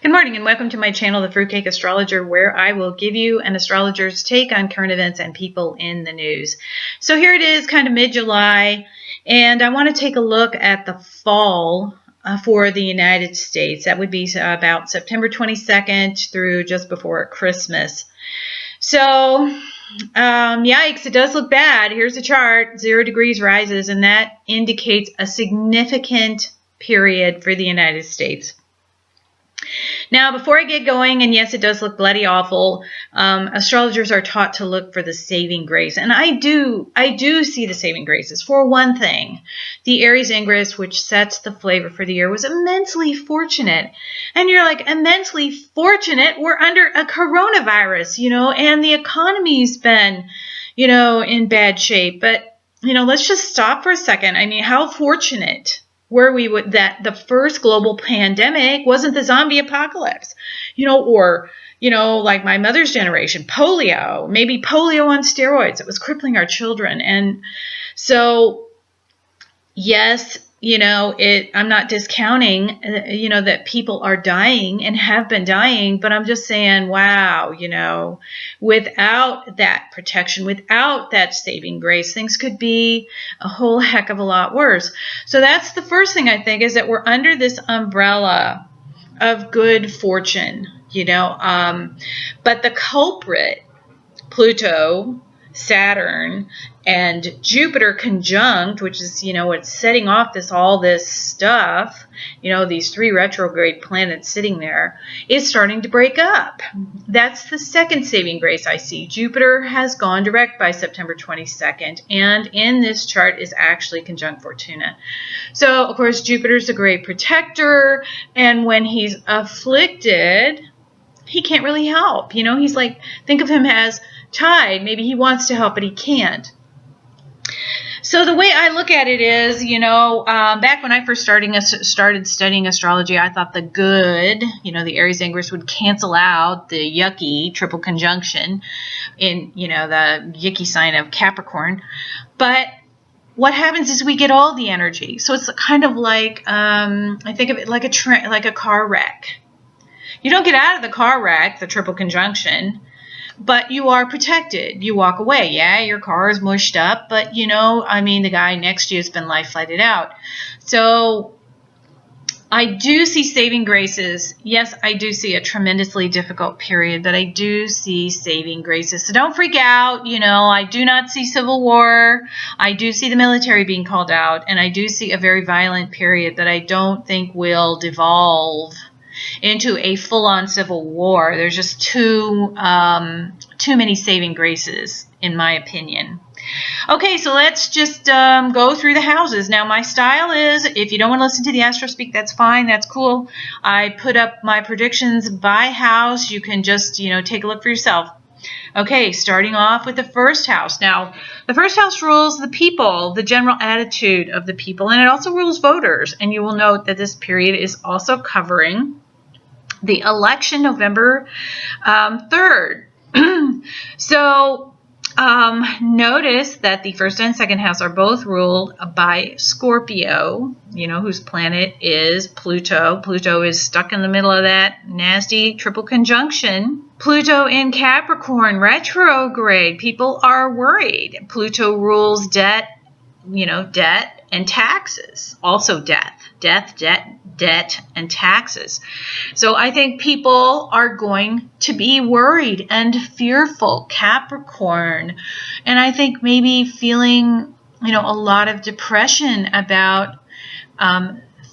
Good morning and welcome to my channel, The Fruitcake Astrologer, where I will give you an astrologer's take on current events and people in the news. So here it is, kind of mid-July, and I want to take a look at the fall for the United States. That would be about September 22nd through just before Christmas. So, yikes, it does look bad. Here's the chart, 0 degrees rises, and that indicates a significant period for the United States. Now, before I get going, and yes, it does look bloody awful, astrologers are taught to look for the saving grace. And I do see the saving graces. For one thing, the Aries ingress, which sets the flavor for the year, was immensely fortunate. And you're like, immensely fortunate? We're under a coronavirus, and the economy's been, in bad shape. But, let's just stop for a second. I mean, how fortunate were we with that the first global pandemic wasn't the zombie apocalypse, or, like my mother's generation, polio, maybe polio on steroids. It was crippling our children. And so, yes, I'm not discounting, that people are dying and have been dying, but I'm just saying, wow, without that protection, without that saving grace, things could be a whole heck of a lot worse. So that's the first thing I think, is that we're under this umbrella of good fortune, but the culprit, Pluto, Saturn, and Jupiter conjunct, which is, it's setting off all this stuff, these 3 retrograde planets sitting there, is starting to break up. That's the second saving grace I see. Jupiter has gone direct by September 22nd, and in this chart is actually conjunct Fortuna. So, of course, Jupiter's a great protector, and when he's afflicted, he can't really help. He's like, think of him as Tide. Maybe he wants to help, but he can't. So the way I look at it is, back when I first started studying astrology, I thought the good, the Aries ingress would cancel out the yucky triple conjunction in, the yucky sign of Capricorn. But what happens is we get all the energy. So it's kind of like, I think of it like a car wreck. You don't get out of the car wreck, the triple conjunction, but you are protected. You walk away. Yeah, your car is mushed up, but, the guy next to you has been life flighted out. So I do see saving graces. Yes, I do see a tremendously difficult period, but I do see saving graces. So don't freak out. I do not see civil war. I do see the military being called out, and I do see a very violent period that I don't think will devolve into a full-on civil war. There's just too many saving graces, in my opinion. Okay, so let's just go through the houses. Now, my style is, if you don't want to listen to the Astro Speak, that's fine. That's cool. I put up my predictions by house. You can just, take a look for yourself. Okay, starting off with the first house. Now, the first house rules the people, the general attitude of the people, and it also rules voters. And you will note that this period is also covering the election, November 3rd. So notice that the first and second house are both ruled by Scorpio, whose planet is Pluto. Pluto is stuck in the middle of that nasty triple conjunction. Pluto in Capricorn, retrograde. People are worried. Pluto rules debt, debt and taxes. Also death, debt, and taxes. So I think people are going to be worried and fearful, Capricorn. And I think maybe feeling, a lot of depression about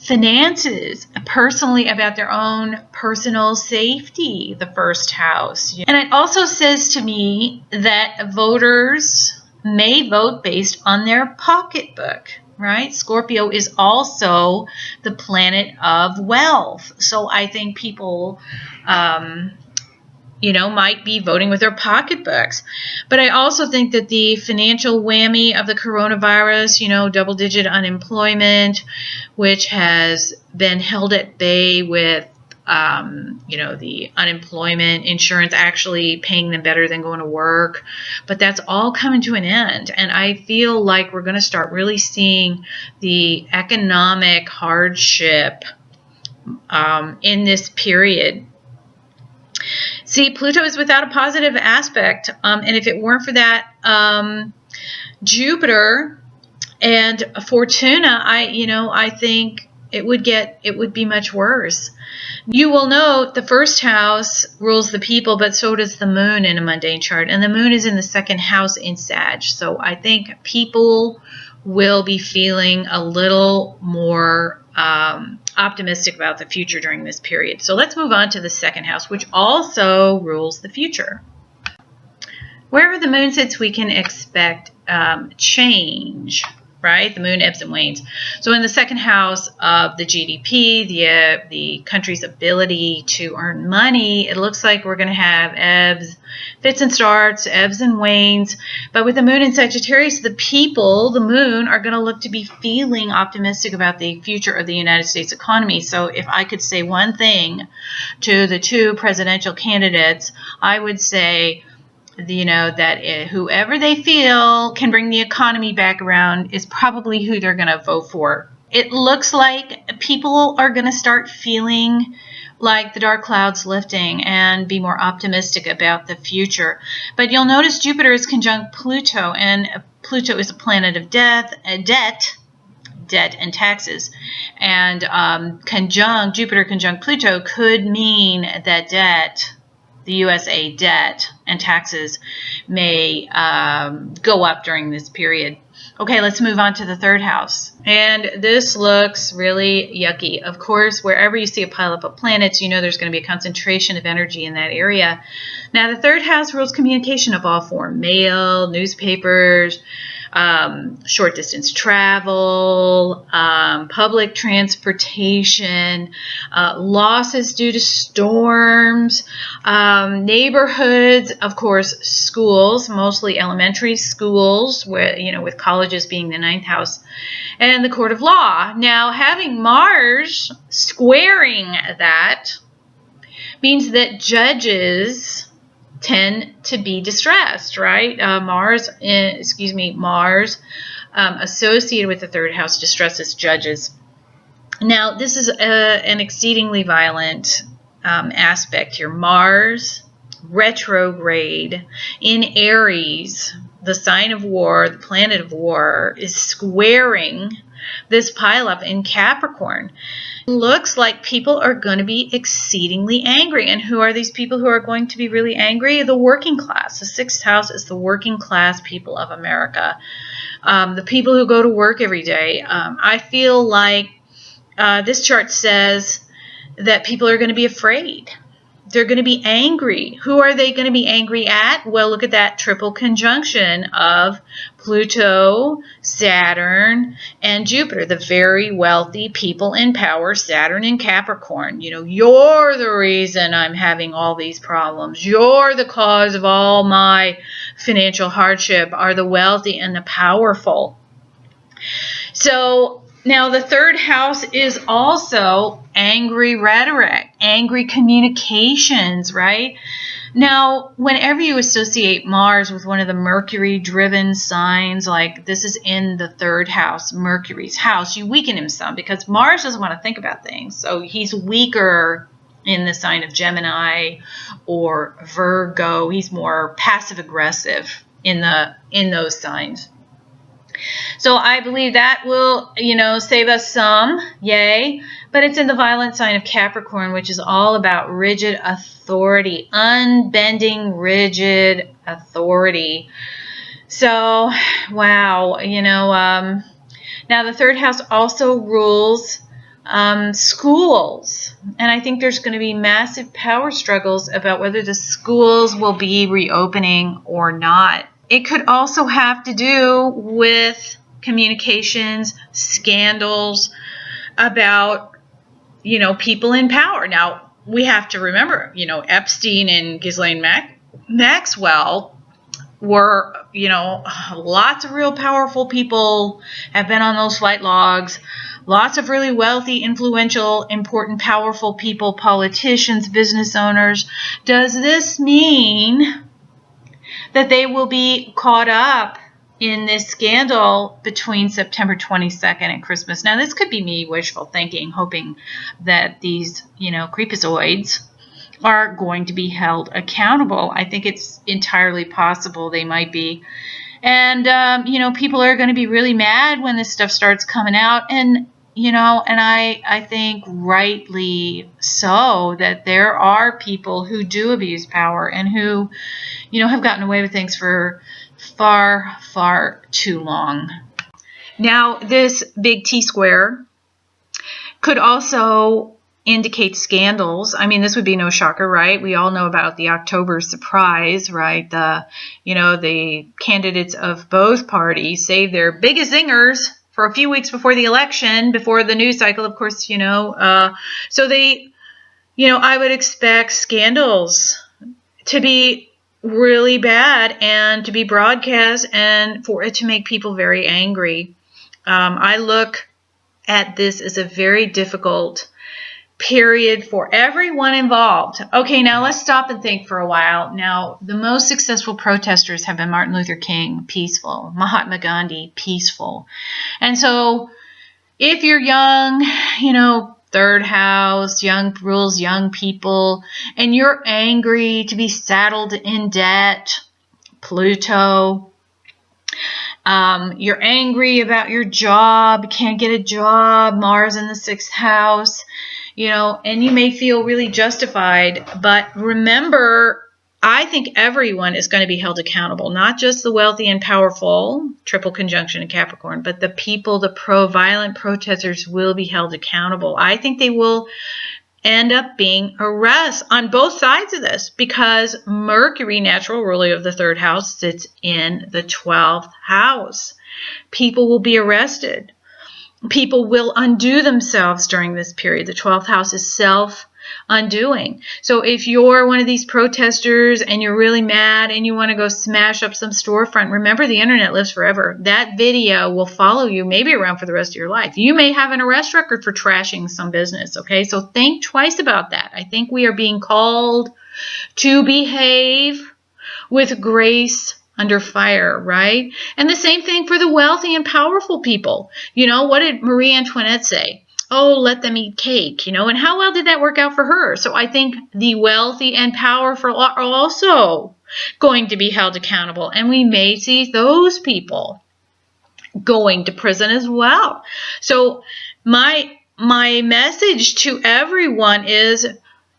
finances, personally, about their own personal safety, the first house. And it also says to me that voters may vote based on their pocketbook. Right? Scorpio is also the planet of wealth. So I think people, might be voting with their pocketbooks. But I also think that the financial whammy of the coronavirus, double-digit unemployment, which has been held at bay with the unemployment insurance actually paying them better than going to work. But that's all coming to an end. And I feel like we're going to start really seeing the economic hardship in this period. See, Pluto is without a positive aspect, and if it weren't for that Jupiter and Fortuna, I think it would be much worse. You will note the first house rules the people, but so does the moon in a mundane chart, and the moon is in the second house in Sag. So I think people will be feeling a little more optimistic about the future during this period. So let's move on to the second house, which also rules the future. Wherever the moon sits, we can expect change, right? The moon ebbs and wanes. So in the second house of the GDP, the country's ability to earn money, it looks like we're going to have ebbs, fits and starts, ebbs and wanes. But with the moon in Sagittarius, the people, the moon, are going to look to be feeling optimistic about the future of the United States economy. So if I could say one thing to the two presidential candidates, I would say, that whoever they feel can bring the economy back around is probably who they're going to vote for. It looks like people are going to start feeling like the dark clouds lifting and be more optimistic about the future. But you'll notice Jupiter is conjunct Pluto, and Pluto is a planet of debt and taxes. And Jupiter conjunct Pluto could mean that the USA debt and taxes may go up during this period. Okay, let's move on to the third house. And this looks really yucky. Of course, wherever you see a pileup of planets, there's going to be a concentration of energy in that area. Now, the third house rules communication of all forms: mail, newspapers, short distance travel, public transportation, losses due to storms, neighborhoods, of course, schools, mostly elementary schools, where, with colleges being the ninth house, and the court of law. Now, having Mars squaring that means that judges tend to be distressed, right? Mars associated with the third house distresses judges. Now, this is an exceedingly violent aspect here. Mars retrograde in Aries, the sign of war, the planet of war, is squaring this pileup in Capricorn. Looks like people are going to be exceedingly angry. And who are these people who are going to be really angry? The working class. The sixth house is the working class people of America. The people who go to work every day. I feel like this chart says that people are going to be afraid. They're going to be angry. Who are they going to be angry at? Well, look at that triple conjunction of Pluto, Saturn, and Jupiter, the very wealthy people in power, Saturn and Capricorn. You're the reason I'm having all these problems. You're the cause of all my financial hardship, are the wealthy and the powerful. So now the third house is also angry rhetoric, angry communications, right? Now, whenever you associate Mars with one of the Mercury-driven signs, like this is in the third house, Mercury's house, you weaken him some because Mars doesn't want to think about things. So he's weaker in the sign of Gemini or Virgo. He's more passive-aggressive in those signs. So I believe that will, save us some, yay. But it's in the violent sign of Capricorn, which is all about rigid authority, unbending, rigid authority. So, wow, now the third house also rules schools. And I think there's going to be massive power struggles about whether the schools will be reopening or not. It could also have to do with communications, scandals about, people in power. Now, we have to remember, Epstein and Ghislaine Maxwell were, lots of real powerful people have been on those flight logs. Lots of really wealthy, influential, important, powerful people, politicians, business owners. Does this mean that they will be caught up in this scandal between September 22nd and Christmas. Now, this could be me wishful thinking, hoping that these, creepazoids are going to be held accountable. I think it's entirely possible they might be. And, people are going to be really mad when this stuff starts coming out. And, and I think rightly so, that there are people who do abuse power and who, have gotten away with things for far, far too long. Now, this big T square could also indicate scandals. I mean, this would be no shocker, right? We all know about the October surprise, right? The candidates of both parties saved their biggest zingers for a few weeks before the election, before the news cycle, of course, so they, I would expect scandals to be really bad and to be broadcast and for it to make people very angry. I look at this as a very difficult period for everyone involved. Okay, now let's stop and think for a while. Now, the most successful protesters have been Martin Luther King, peaceful, Mahatma Gandhi, peaceful. And so if you're young, third house, young rules, young people, and you're angry to be saddled in debt, Pluto, you're angry about your job, can't get a job, Mars in the 6th house, and you may feel really justified. But remember, I think everyone is going to be held accountable, not just the wealthy and powerful, triple conjunction in Capricorn, but the people, the pro-violent protesters will be held accountable. I think they will end up being arrests on both sides of this because Mercury, natural ruler of the 3rd house, sits in the 12th house. People will be arrested. People will undo themselves during this period. The 12th house is self-undoing. So if you're one of these protesters and you're really mad and you want to go smash up some storefront, remember the internet lives forever. That video will follow you maybe around for the rest of your life. You may have an arrest record for trashing some business, okay? So think twice about that. I think we are being called to behave with grace under fire, right? And the same thing for the wealthy and powerful people. What did Marie Antoinette say? Oh, let them eat cake, and how well did that work out for her? So I think the wealthy and powerful are also going to be held accountable, and we may see those people going to prison as well. So my message to everyone is,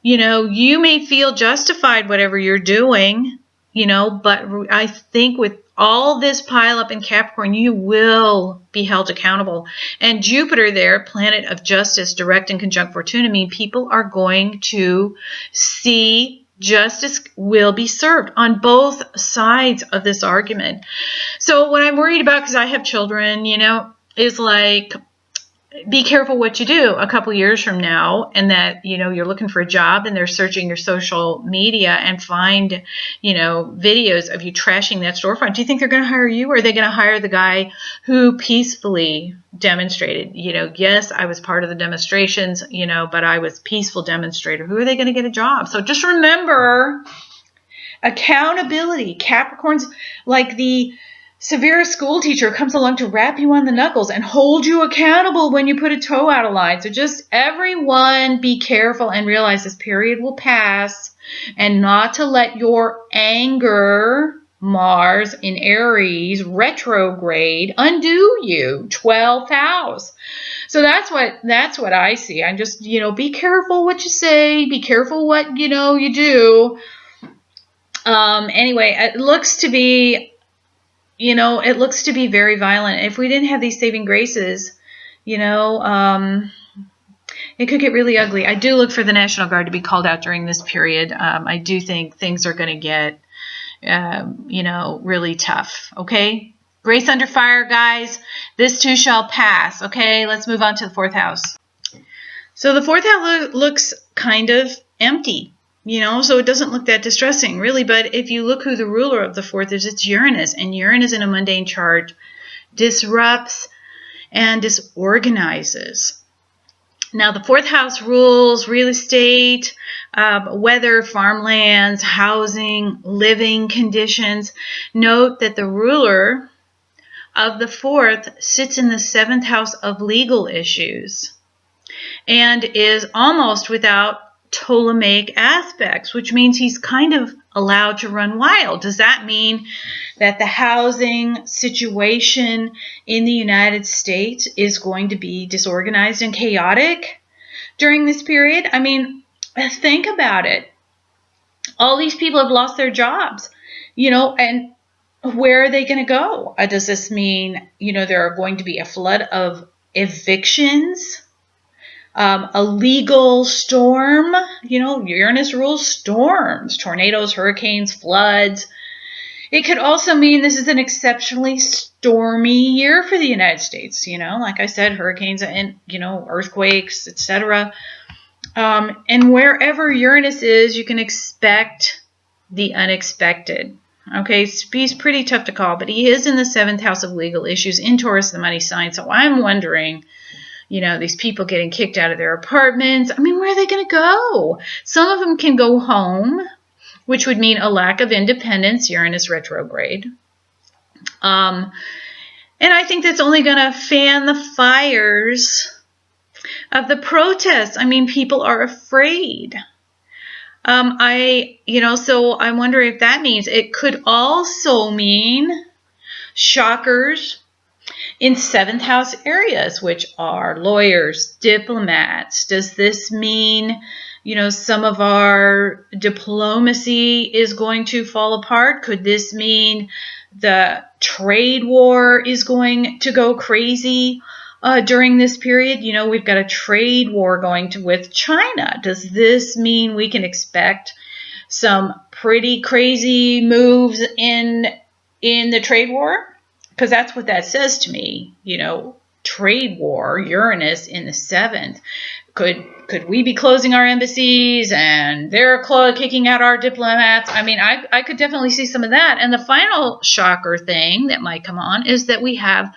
you may feel justified whatever you're doing, but I think with all this pile up in Capricorn, you will be held accountable. And Jupiter there, planet of justice, direct and conjunct Fortuna, mean people are going to see justice will be served on both sides of this argument. So what I'm worried about, because I have children, is like, be careful what you do a couple years from now, and that, you're looking for a job and they're searching your social media and find, videos of you trashing that storefront. Do you think they're going to hire you, or are they going to hire the guy who peacefully demonstrated? Yes, I was part of the demonstrations, but I was peaceful demonstrator. Who are they going to get a job? So just remember, accountability. Capricorn's like the severe school teacher comes along to rap you on the knuckles and hold you accountable when you put a toe out of line. So just everyone be careful and realize this period will pass, and not to let your anger, Mars in Aries retrograde, undo you. 12th house. So that's what I see. I'm just, be careful what you say, be careful what, you do. Anyway, it looks to be very violent. If we didn't have these saving graces, it could get really ugly. I do look for the National Guard to be called out during this period. I do think things are going to get, really tough. Okay? Grace under fire, guys. This too shall pass. Okay? Let's move on to the 4th house. So the 4th house looks kind of empty. So it doesn't look that distressing, really. But if you look who the ruler of the 4th is, it's Uranus. And Uranus in a mundane chart disrupts and disorganizes. Now, the 4th house rules real estate, weather, farmlands, housing, living conditions. Note that the ruler of the 4th sits in the 7th house of legal issues and is almost without Ptolemaic aspects, which means he's kind of allowed to run wild. Does that mean that the housing situation in the United States is going to be disorganized and chaotic during this period? I mean, think about it. All these people have lost their jobs, and where are they going to go? Does this mean, there are going to be a flood of evictions? A legal storm? Uranus rules storms, tornadoes, hurricanes, floods. It could also mean this is an exceptionally stormy year for the United States. Like I said, hurricanes and, earthquakes, etc. And wherever Uranus is, you can expect the unexpected. Okay, he's pretty tough to call, but he is in the 7th house of legal issues in Taurus, the money sign. So I'm wondering, these people getting kicked out of their apartments. I mean, where are they going to go? Some of them can go home, which would mean a lack of independence, Uranus retrograde. And I think that's only going to fan the fires of the protests. I mean, people are afraid. So I wonder if that means it could also mean shockers in 7th house areas, which are lawyers, diplomats. Does this mean, some of our diplomacy is going to fall apart? Could this mean the trade war is going to go crazy during this period? We've got a trade war going with China. Does this mean we can expect some pretty crazy moves in the trade war? Because that's what that says to me, trade war, Uranus in the 7th. Could we be closing our embassies and they're kicking out our diplomats? I mean, I could definitely see some of that. And the final shocker thing that might come on is that we have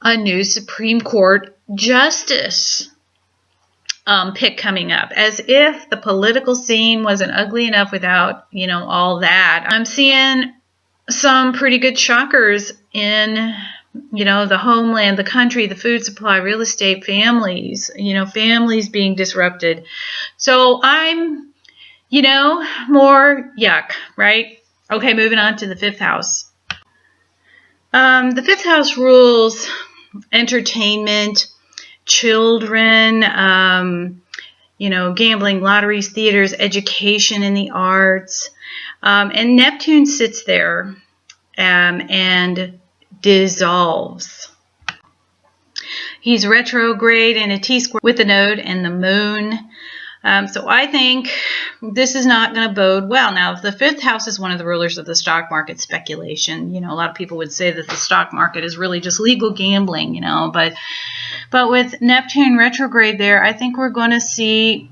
a new Supreme Court justice pick coming up, as if the political scene wasn't ugly enough without, all that. I'm seeing some pretty good shockers in, the homeland, the country, the food supply, real estate, families, families being disrupted. So I'm, more yuck, right? Okay, moving on to the 5th house. The 5th house rules entertainment, children, gambling, lotteries, theaters, education, and the arts. And Neptune sits there and dissolves. He's retrograde in a T-square with the node and the moon. So I think this is not going to bode well. Now, the 5th house is one of the rulers of the stock market, speculation. A lot of people would say that the stock market is really just legal gambling, but with Neptune retrograde there, I think we're going to see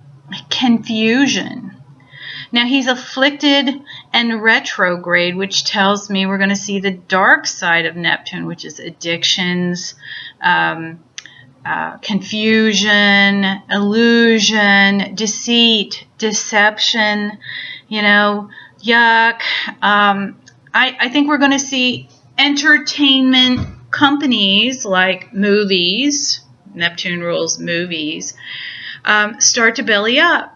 confusion. Now, he's afflicted and retrograde, which tells me we're going to see the dark side of Neptune, which is addictions, confusion, illusion, deceit, deception, yuck. I think we're going to see entertainment companies like movies, Neptune rules movies, start to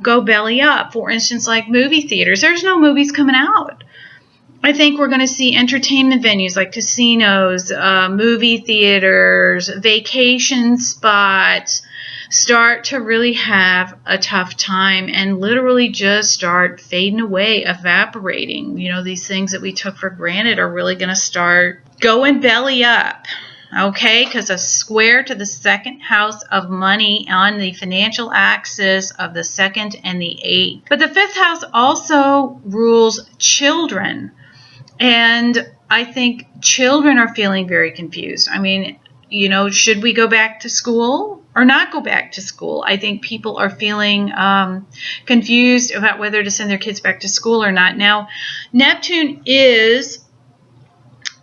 go belly up. For instance, like movie theaters. There's no movies coming out. I think we're going to see entertainment venues like casinos, movie theaters, vacation spots start to really have a tough time and literally just start fading away, evaporating. These things that we took for granted are really going to start going belly up. Okay, because a square to the 2nd house of money on the financial axis of the 2nd and the 8th. But the 5th house also rules children. And I think children are feeling very confused. I mean, should we go back to school or not go back to school? I think people are feeling confused about whether to send their kids back to school or not. Now, Neptune is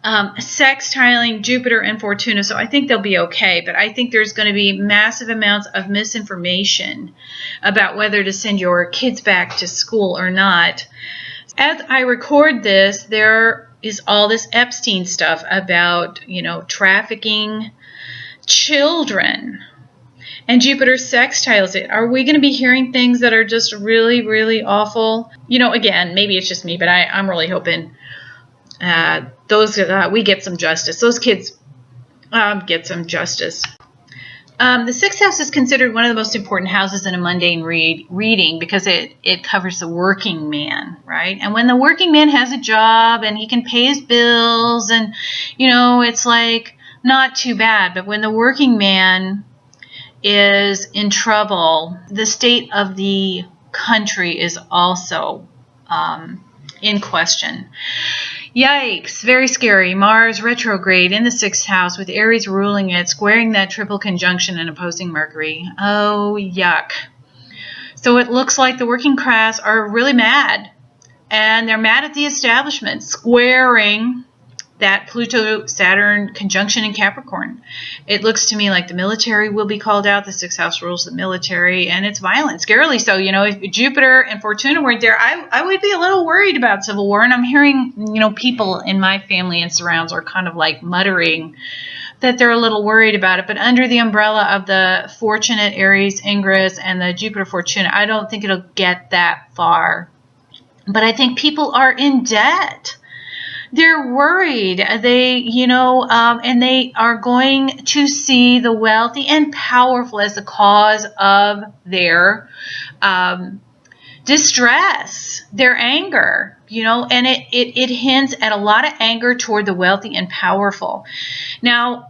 sextiling Jupiter and Fortuna, so I think they'll be okay. But I think there's going to be massive amounts of misinformation about whether to send your kids back to school or not. As I record this, there is all this Epstein stuff about, trafficking children. And Jupiter sextiles it. Are we going to be hearing things that are just really, really awful? Again, maybe it's just me, but I'm really hoping we get some justice. Those kids get some justice. The sixth house is considered one of the most important houses in a mundane reading because it covers the working man, right? And when the working man has a job and he can pay his bills and, it's like not too bad. But when the working man is in trouble, the state of the country is also in question. Yikes, very scary. Mars retrograde in the sixth house with Aries ruling it, squaring that triple conjunction and opposing Mercury. Oh, yuck. So it looks like the working class are really mad, and they're mad at the establishment, squaring that Pluto-Saturn conjunction in Capricorn. It looks to me like the military will be called out. The sixth house rules the military, and it's violent, scarily so. If Jupiter and Fortuna weren't there, I would be a little worried about civil war. And I'm hearing, people in my family and surrounds are kind of like muttering that they're a little worried about it. But under the umbrella of the fortunate Aries Ingress and the Jupiter Fortuna, I don't think it'll get that far. But I think people are in debt. They're worried. And they are going to see the wealthy and powerful as the cause of their distress, their anger, and it hints at a lot of anger toward the wealthy and powerful. Now,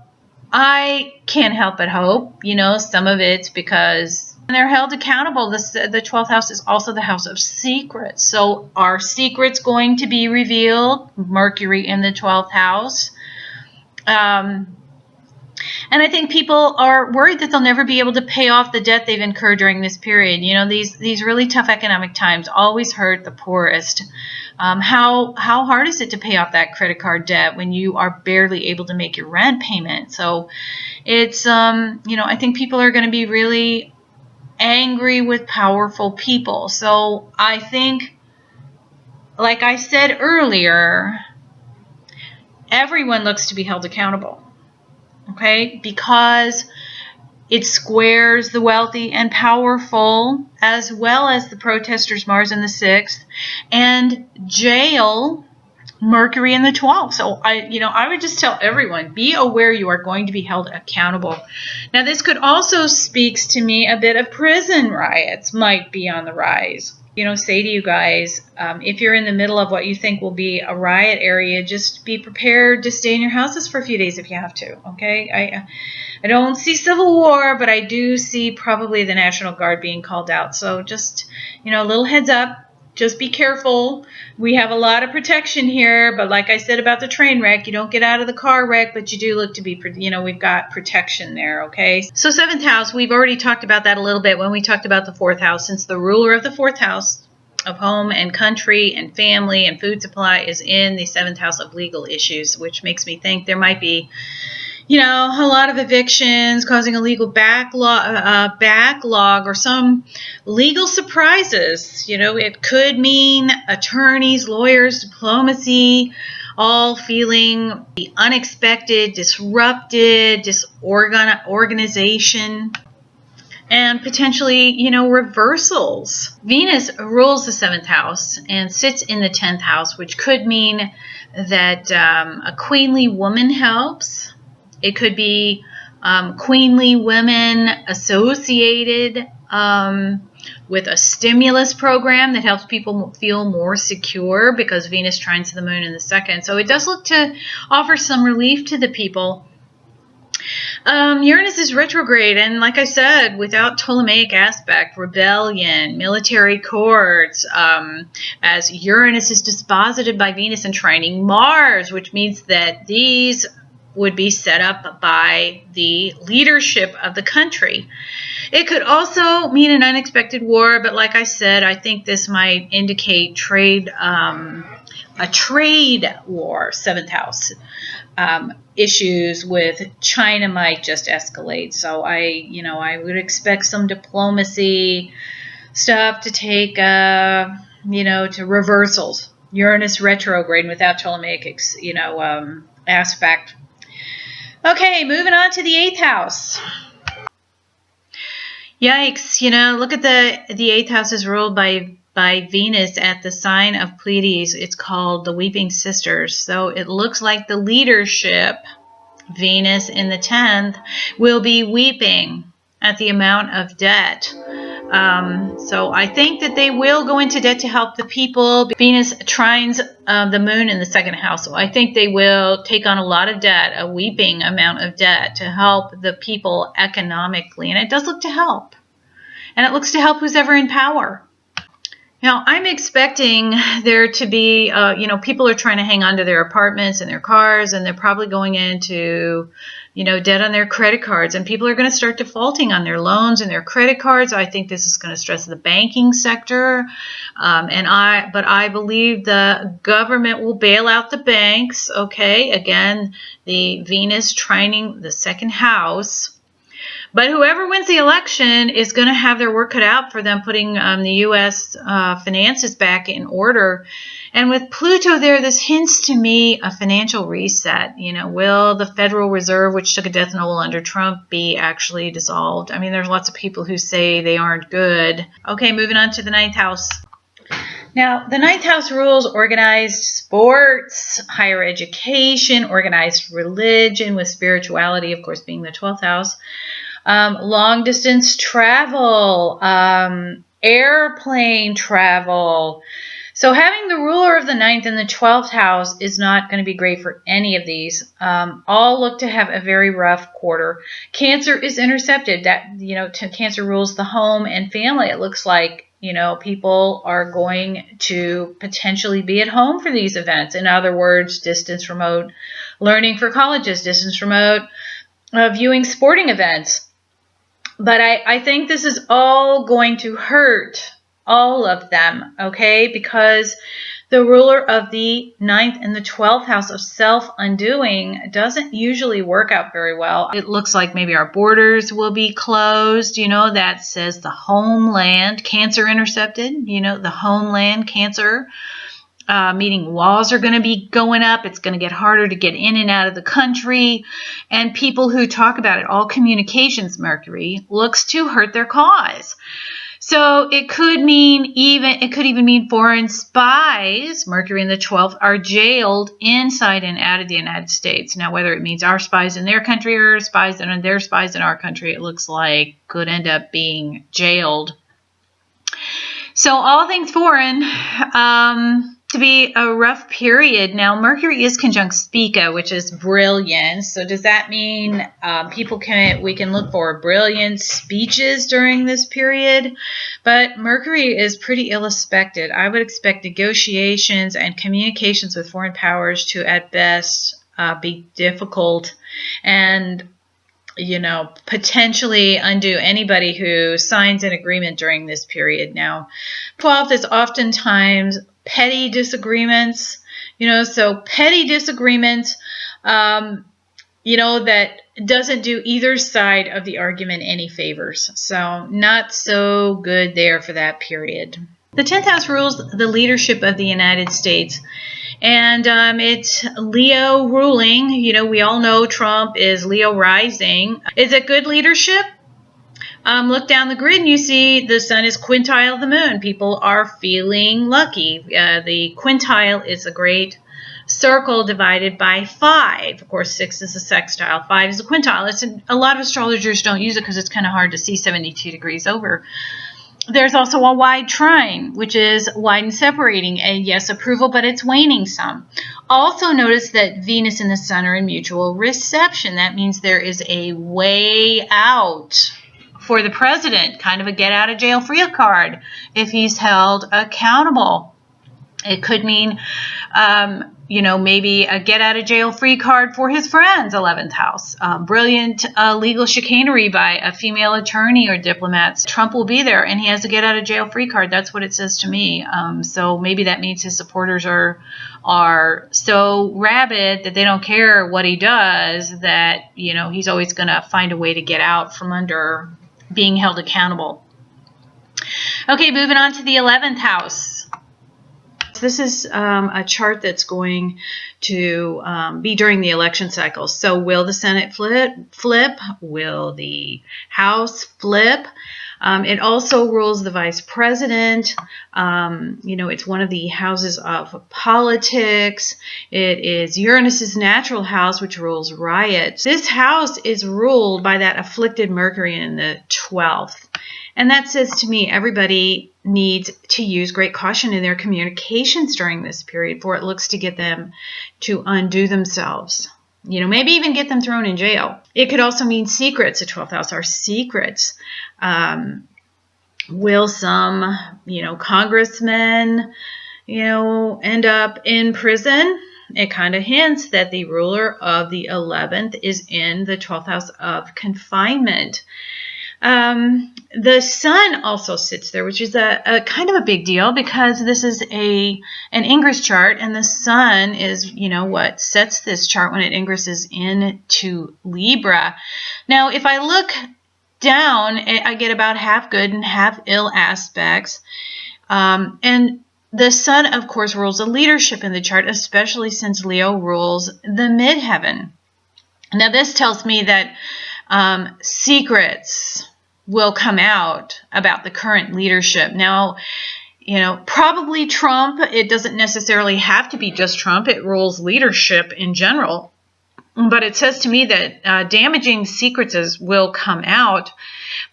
I can't help but hope, some of it's because they're held accountable. The 12th house is also the house of secrets. So are secrets going to be revealed? Mercury in the 12th house. And I think people are worried that they'll never be able to pay off the debt they've incurred during this period. These really tough economic times always hurt the poorest. How hard is it to pay off that credit card debt when you are barely able to make your rent payment? So it's, I think people are going to be really angry with powerful people. So I think, like I said earlier, everyone looks to be held accountable. Okay, because it squares the wealthy and powerful as well as the protesters, Mars in the 6th, and jail Mercury in the 12th. So I would just tell everyone, be aware you are going to be held accountable. Now, this could also speaks to me a bit of prison riots might be on the rise. Say to you guys, if you're in the middle of what you think will be a riot area, just be prepared to stay in your houses for a few days if you have to, okay? I don't see civil war, but I do see probably the National Guard being called out. So just, a little heads up. Just be careful. We have a lot of protection here, but like I said about the train wreck, you don't get out of the car wreck, but you do look to be, we've got protection there, okay? So 7th house, we've already talked about that a little bit when we talked about the 4th house, since the ruler of the 4th house of home and country and family and food supply is in the 7th house of legal issues, which makes me think there might be a lot of evictions causing a legal backlog or some legal surprises. It could mean attorneys, lawyers, diplomacy, all feeling the unexpected, disrupted, disorganization, and potentially, reversals. Venus rules the 7th house and sits in the 10th house, which could mean that a queenly woman helps. It could be queenly women associated with a stimulus program that helps people feel more secure because Venus trines the moon in the 2nd. So it does look to offer some relief to the people. Uranus is retrograde, and like I said, without Ptolemaic aspect, rebellion, military courts, as Uranus is disposited by Venus and trining Mars, which means that these would be set up by the leadership of the country. It could also mean an unexpected war, but like I said, I think this might indicate a trade war, 7th house. Issues with China might just escalate. So I would expect some diplomacy stuff to take, to reversals. Uranus retrograde without Ptolemaic, aspect. Okay, moving on to the 8th house. Yikes, look at the 8th house is ruled by Venus at the sign of Pleiades. It's called the Weeping Sisters. So it looks like the leadership, Venus in the 10th, will be weeping at the amount of debt. So I think that they will go into debt to help the people. Venus trines the moon in the 2nd house. So I think they will take on a lot of debt, a weeping amount of debt to help the people economically. And it does look to help. And it looks to help who's ever in power. Now, I'm expecting there to be, people are trying to hang on to their apartments and their cars, and they're probably going into, debt on their credit cards, and people are going to start defaulting on their loans and their credit cards. I think this is going to stress the banking sector, but I believe the government will bail out the banks. Okay, again, the Venus trining the 2nd house. But whoever wins the election is going to have their work cut out for them putting the U.S. Finances back in order. And with Pluto there, this hints to me a financial reset. Will the Federal Reserve, which took a death knell under Trump, be actually dissolved? I mean, there's lots of people who say they aren't good. Okay, moving on to the 9th house. Now, the 9th house rules organized sports, higher education, organized religion, with spirituality, of course, being the 12th house. Long distance travel, airplane travel. So having the ruler of the 9th and the 12th house is not going to be great for any of these. All look to have a very rough quarter. Cancer is intercepted. Cancer rules the home and family. It looks like, people are going to potentially be at home for these events. In other words, distance remote learning for colleges, distance remote viewing sporting events. But I think this is all going to hurt all of them, okay? Because the ruler of the 9th and the 12th house of self-undoing doesn't usually work out very well. It looks like maybe our borders will be closed. That says the homeland, Cancer intercepted, the homeland, Cancer. Meaning walls are going to be going up. It's going to get harder to get in and out of the country. And people who talk about it, all communications, Mercury, looks to hurt their cause. So it could even mean foreign spies, Mercury in the 12th, are jailed inside and out of the United States. Now, whether it means our spies in their country or spies and their spies in our country, it looks like could end up being jailed. So all things foreign, to be a rough period. Now, Mercury is conjunct Spica, which is brilliance. So does that mean we can look for brilliant speeches during this period? But Mercury is pretty ill-aspected. I would expect negotiations and communications with foreign powers to, at best, be difficult and potentially undo anybody who signs an agreement during this period. Now, 12th is oftentimes petty disagreements, so petty disagreements, that doesn't do either side of the argument any favors. So not so good there for that period. The 10th house rules the leadership of the United States. And it's Leo ruling. We all know Trump is Leo rising. Is it good leadership? Look down the grid and you see the sun is quintile the moon. People are feeling lucky. The quintile is a great circle divided by 5. Of course, 6 is a sextile. 5 is a quintile. A lot of astrologers don't use it because it's kind of hard to see 72 degrees over. There's also a wide trine, which is wide and separating. And yes, approval, but it's waning some. Also notice that Venus and the Sun are in mutual reception. That means there is a way out for the president, kind of a get out of jail free card if he's held accountable. It could mean, maybe a get out of jail free card for his friends, 11th house. Brilliant legal chicanery by a female attorney or diplomats. Trump will be there and he has a get out of jail free card. That's what it says to me. So maybe that means his supporters are so rabid that they don't care what he does, that, he's always going to find a way to get out from under being held accountable. Okay, moving on to the 11th house. This is a chart that's going to be during the election cycle. So will the Senate flip? Will the House flip? It also rules the vice president. It's one of the houses of politics. It is Uranus's natural house, which rules riots. This house is ruled by that afflicted Mercury in the 12th. And that says to me, everybody needs to use great caution in their communications during this period, for it looks to get them to undo themselves. Maybe even get them thrown in jail. It could also mean secrets. The 12th house are secrets. Will some, congressmen, end up in prison? It kind of hints that the ruler of the 11th is in the 12th house of confinement. The sun also sits there, which is a kind of a big deal, because this is an ingress chart, and the sun is, what sets this chart when it ingresses into Libra. Now, if I look down, I get about half good and half ill aspects. And the sun, of course, rules the leadership in the chart, especially since Leo rules the midheaven. Now, this tells me that secrets will come out about the current leadership. Now, probably Trump. It doesn't necessarily have to be just Trump. It rules leadership in general. But it says to me that damaging secrets will come out,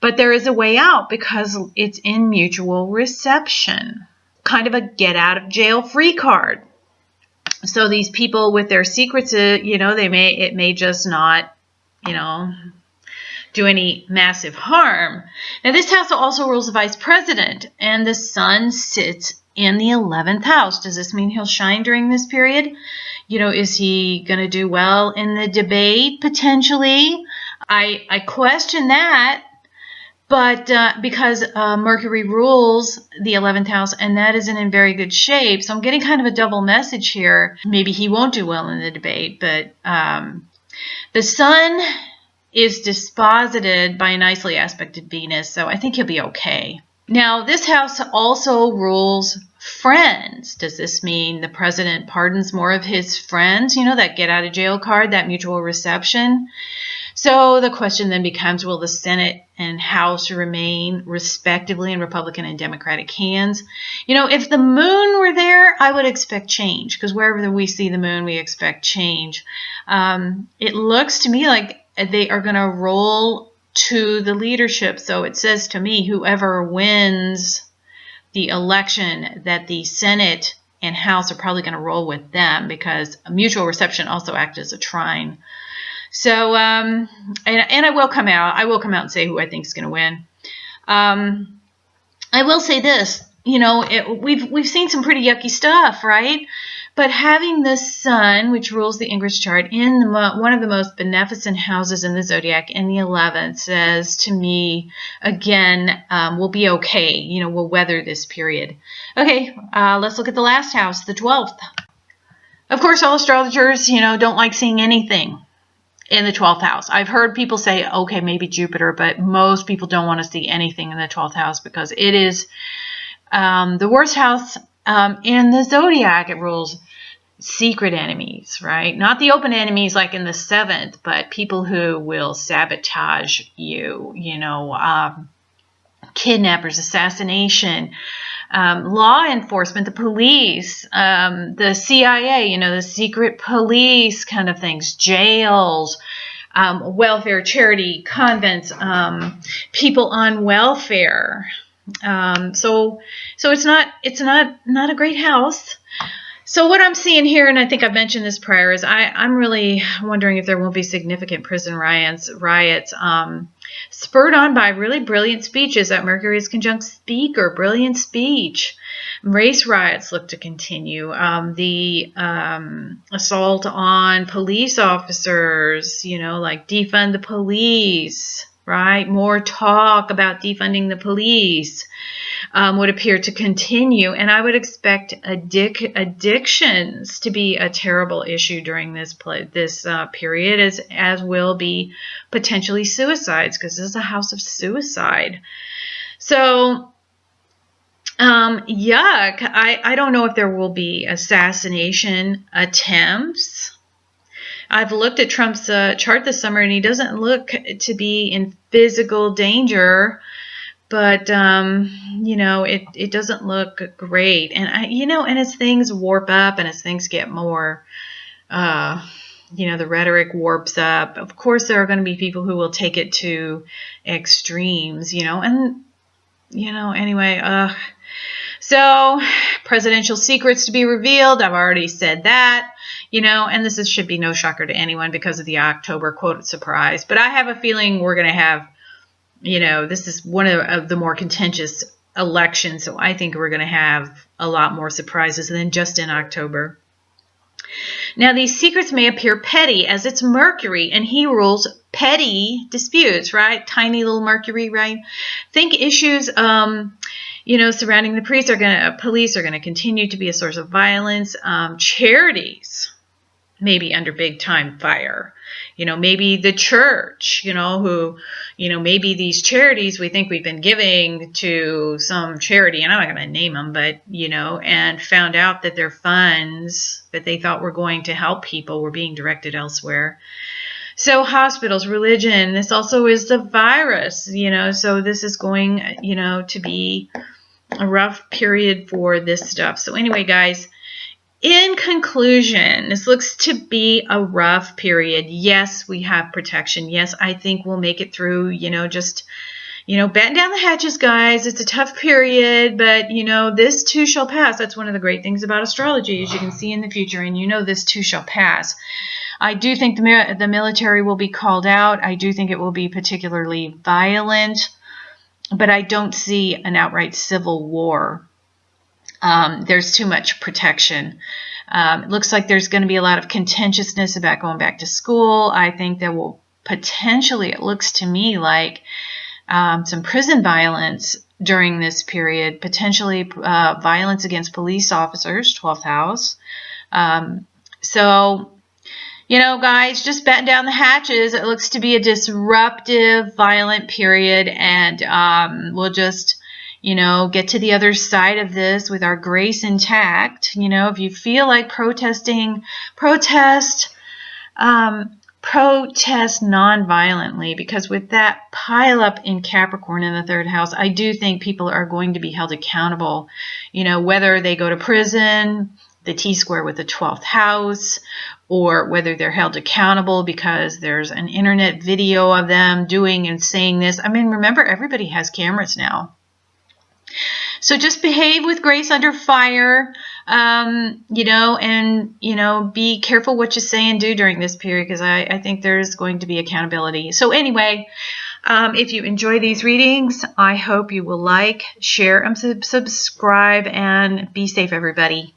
but there is a way out because it's in mutual reception. Kind of a get out of jail free card. So these people with their secrets, it may just not, do any massive harm. Now, this house also rules the vice president, and the sun sits in the 11th house. Does this mean he'll shine during this period? Is he going to do well in the debate, potentially? I question that, but because Mercury rules the 11th house, and that isn't in very good shape, so I'm getting kind of a double message here. Maybe he won't do well in the debate, but the sun is disposited by a nicely aspected Venus, so I think he'll be okay. Now, this house also rules friends. Does this mean the president pardons more of his friends? That get out of jail card, that mutual reception. So the question then becomes, will the Senate and House remain respectively in Republican and Democratic hands? If the moon were there, I would expect change, because wherever we see the moon, we expect change. It looks to me like they are going to roll to the leadership. So it says to me, whoever wins the election, that the Senate and House are probably going to roll with them, because a mutual reception also acts as a trine. So, and I will come out. I will come out and say who I think is going to win. I will say this. We've seen some pretty yucky stuff, right? But having the sun, which rules the ingress chart, in one of the most beneficent houses in the zodiac, in the 11th, says to me, again, we'll be okay. We'll weather this period. Okay, let's look at the last house, the 12th. Of course, all astrologers, don't like seeing anything in the 12th house. I've heard people say, okay, maybe Jupiter, but most people don't want to see anything in the 12th house because it is the worst house in the zodiac. It rules secret enemies, right? Not the open enemies like in the 7th, but people who will sabotage you, kidnappers, assassination, law enforcement, the police, the CIA, the secret police kind of things, jails, welfare, charity, convents, people on welfare. So it's not a great house. So what I'm seeing here, and I think I've mentioned this prior, is I'm really wondering if there won't be significant prison riots spurred on by really brilliant speeches. That Mercury is conjunct speaker, brilliant speech. Race riots look to continue. The assault on police officers, like defund the police, right? More talk about defunding the police would appear to continue, and I would expect addictions to be a terrible issue during this period, as will be potentially suicides, because this is a house of suicide. So Yuck. I don't know if there will be assassination attempts. I've looked at Trump's chart this summer, and he doesn't look to be in physical danger. But it doesn't look great, and and as things warp up, and as things get more, the rhetoric warps up. Of course, there are going to be people who will take it to extremes, anyway. So, presidential secrets to be revealed. I've already said that, and this should be no shocker to anyone because of the October quote surprise. But I have a feeling we're going to have, this is one of the more contentious elections. So I think we're going to have a lot more surprises than just in October. Now, these secrets may appear petty as it's Mercury, and he rules petty disputes, right? Tiny little Mercury, right? Think issues, surrounding the police are going to continue to be a source of violence. Charities may be under big time fire. Maybe the church, maybe these charities we think we've been giving to some charity, and I'm not going to name them, but, and found out that their funds that they thought were going to help people were being directed elsewhere. So hospitals, religion, this also is the virus, so this is going, to be a rough period for this stuff. So anyway, guys, in conclusion, this looks to be a rough period. Yes, we have protection. Yes, I think we'll make it through, just, batten down the hatches, guys. It's a tough period, but, this too shall pass. That's one of the great things about astrology, as you can see in the future, and this too shall pass. I do think the military will be called out. I do think it will be particularly violent, but I don't see an outright civil war. There's too much protection. It looks like there's going to be a lot of contentiousness about going back to school. I think there will potentially, it looks to me like some prison violence during this period, potentially violence against police officers, 12th house. So, guys, just batten down the hatches. It looks to be a disruptive, violent period, and we'll just get to the other side of this with our grace intact. If you feel like protesting, protest non-violently, because with that pile up in Capricorn in the 3rd house, I do think people are going to be held accountable, whether they go to prison, the T-square with the 12th house, or whether they're held accountable because there's an internet video of them doing and saying this. I mean, remember, everybody has cameras now. So just behave with grace under fire, and be careful what you say and do during this period, because I think there's going to be accountability. So anyway, if you enjoy these readings, I hope you will like, share, and subscribe, and be safe, everybody.